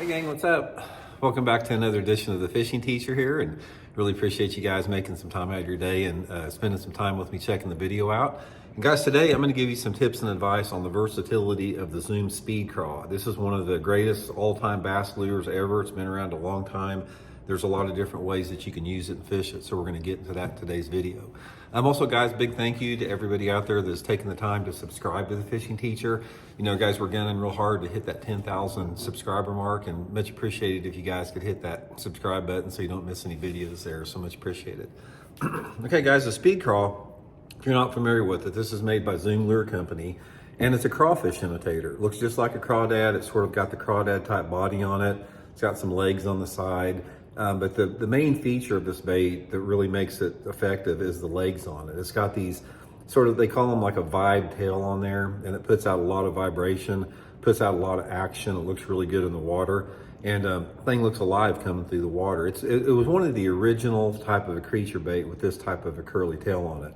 Hey gang, what's up? Welcome back to another edition of the Fishing Teacher here, and really appreciate you guys making some time out of your day and spending some time with me checking the video out. And guys, today I'm going to give you some tips and advice on the versatility of the Zoom Speed Craw. This is one of the greatest all-time bass lures ever. It's been around a long time. There's a lot of different ways that you can use it and fish it, so we're going to get into that in today's video. Also, guys, big thank you to everybody out there that's taking the time to subscribe to the Fishing Teacher. You know, guys, we're gunning real hard to hit that 10,000 subscriber mark, and much appreciated if you guys could hit that subscribe button so you don't miss any videos there. So much appreciated. Okay, guys, the Speed Craw, if you're not familiar with it, this is made by Zoom Lure Company, and it's a crawfish imitator. It looks just like a crawdad. It's sort of got the crawdad type body on it. It's got some legs on the side. But the main feature of this bait that really makes it effective is the legs on it. It's got these sort of, they call them like a vibe tail on there, and it puts out a lot of vibration, puts out a lot of action. It looks really good in the water, and thing looks alive coming through the water. It was one of the original type of a creature bait with this type of a curly tail on it.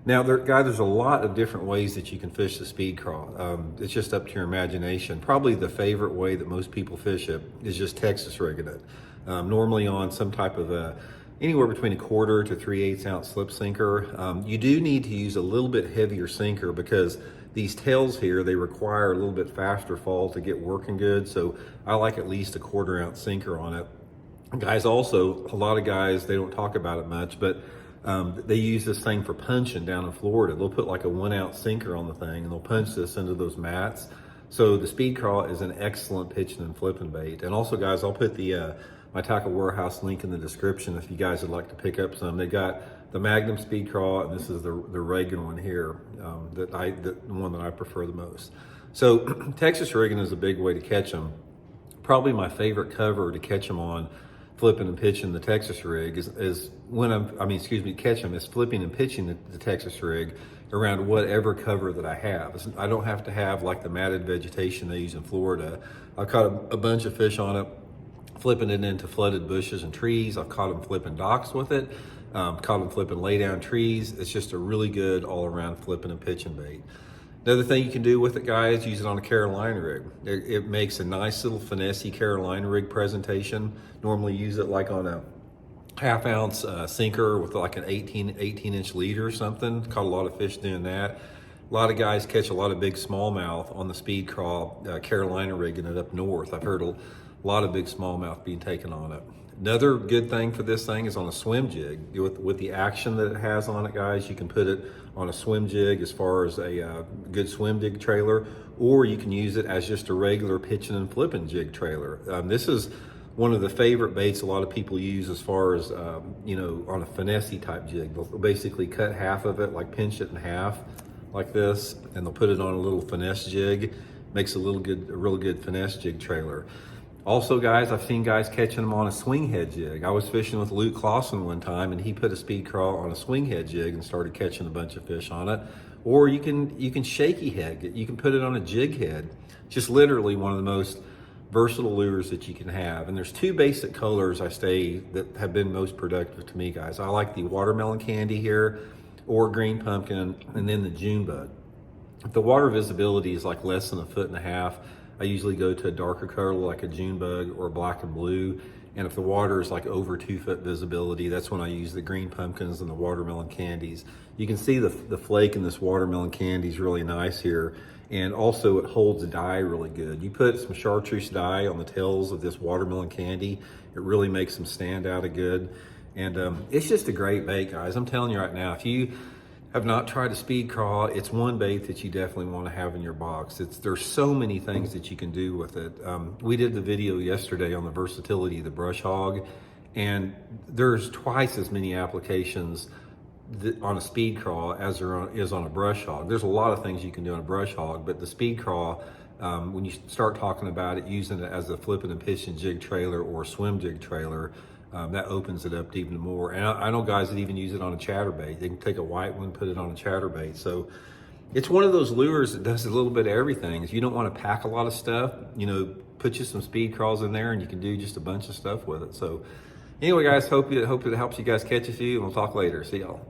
Now, guys, there's a lot of different ways that you can fish the Speed Craw. It's just up to your imagination. Probably the favorite way that most people fish it is just Texas rigging it. Normally on some type of anywhere between 1/4 to 3/8 ounce slip sinker. You do need to use a little bit heavier sinker because these tails here, they require a little bit faster fall to get working good. So I like at least a 1/4 ounce sinker on it. Guys, also, a lot of guys, they don't talk about it much, but they use this thing for punching down in Florida. They'll put like a 1 ounce sinker on the thing and they'll punch this into those mats. So the Speed Craw is an excellent pitching and flipping bait. And also, guys, I'll put the my Tackle Warehouse link in the description if you guys would like to pick up some. They got the Magnum Speed Craw, and this is the regular one here, the one that I prefer the most. So Texas rigging is a big way to catch them. Probably my favorite cover to catch them on, flipping and pitching the Texas rig is when catch them is flipping and pitching the Texas rig around whatever cover that I have. I don't have to have like the matted vegetation they use in Florida. I've caught a bunch of fish on it, flipping it into flooded bushes and trees. I've caught them flipping docks with it, caught them flipping lay down trees. It's just a really good all around flipping and pitching bait. Another thing you can do with it, guys, use it on a Carolina rig. It makes a nice little finessey Carolina rig presentation. Normally use it like on a 1/2 ounce sinker with like an 18 inch leader or something. Caught a lot of fish doing that. A lot of guys catch a lot of big smallmouth on the Speed Craw Carolina rigging it up north. I've heard a lot of big smallmouth being taken on it. Another good thing for this thing is on a swim jig. With the action that it has on it, guys, you can put it on a swim jig as far as a good swim jig trailer, or you can use it as just a regular pitching and flipping jig trailer. This is one of the favorite baits a lot of people use as far as, you know, on a finessey type jig. They'll basically cut half of it, like pinch it in half like this, and they'll put it on a little finesse jig. Makes a real good finesse jig trailer. Also, guys, I've seen guys catching them on a swing head jig. I was fishing with Luke Clausen one time, and he put a Speed Craw on a swing head jig and started catching a bunch of fish on it. Or you can shaky head. You can put it on a jig head. Just literally one of the most versatile lures that you can have. And there's two basic colors that have been most productive to me, guys. I like the watermelon candy here, or green pumpkin, and then the June bug. If the water visibility is like less than 1.5 feet, I usually go to a darker color like a June bug or black and blue. And if the water is like over 2 foot visibility, that's when I use the green pumpkins and the watermelon candies. You can see the flake in this watermelon candy is really nice here. And also it holds dye really good. You put some chartreuse dye on the tails of this watermelon candy, it really makes them stand out a good. And it's just a great bait, guys. I'm telling you right now, if you have not tried a Speed Craw, it's one bait that you definitely want to have in your box. There's so many things that you can do with it. We did the video yesterday on the versatility of the brush hog, and there's twice as many applications on a Speed Craw as there is on a brush hog. There's a lot of things you can do on a brush hog, but the Speed Craw, when you start talking about it, using it as a flipping and pitching jig trailer or swim jig trailer, that opens it up even more. And I know guys that even use it on a chatterbait. They can take a white one, put it on a chatterbait. So it's one of those lures that does a little bit of everything. If you don't want to pack a lot of stuff, you know, put you some Speed Craws in there and you can do just a bunch of stuff with it. So anyway, guys, hope it helps you guys catch a few, and we'll talk later. See y'all.